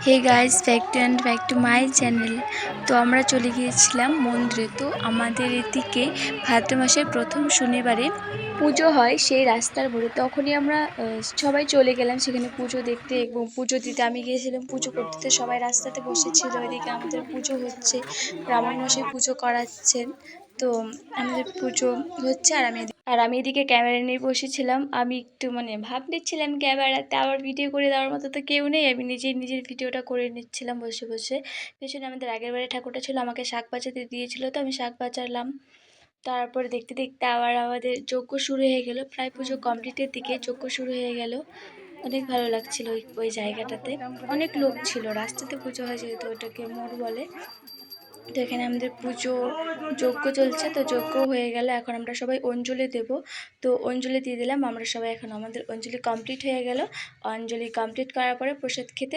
Hey guys, back to my channel. তো আমরা চলে গিয়েছিলাম মন্দিরে। তো আমাদের এদিকে ভাদ্র মাসের প্রথম শনিবারে পুজো হয় সেই রাস্তার মোড়ে। তখনই আমরা সবাই চলে গেলাম সেখানে পুজো দেখতে এবং পুজো দিতে। আমি গিয়েছিলাম পুজো করতে, তো সবাই রাস্তাতে বসেছিল। এদিকে আমাদের পুজো হচ্ছে, ব্রাহ্মণমশাই পুজো করাচ্ছেন। তো আমাদের পুজো হচ্ছে আর আমি এদিকে ক্যামেরা নিয়ে বসেছিলাম। আমি একটু ভাব নিচ্ছিলাম ক্যামেরাতে, আবার ভিডিও করে দেওয়ার মতো তো কেউ নেই। আমি নিজের ভিডিওটা করে নিচ্ছিলাম বসে বসে। পেছনে আমাদের আগের বাড়ি ঠাকুরটা ছিল, আমাকে শাক বাজাতে দিয়েছিল, তো আমি শাক বাজালাম। তারপরে দেখতে দেখতে আবার আমাদের যজ্ঞ শুরু হয়ে গেল। প্রায় পুজো কমপ্লিটের দিকে যজ্ঞ শুরু হয়ে গেল। অনেক ভালো লাগছিল ওই জায়গাটাতে। অনেক লোক ছিল, রাস্তাতে পুজো হয় যেহেতু ওটাকে মোড় বলে। তো এখানে আমাদের পুজো যজ্ঞ চলছে, তো যজ্ঞ হয়ে গেল। এখন আমরা সবাই অঞ্জলি দেব, তো অঞ্জলি দিয়ে দিলাম আমরা সবাই। এখন আমাদের অঞ্জলি কমপ্লিট হয়ে গেল। অঞ্জলি কমপ্লিট করার পরে প্রসাদ খেতে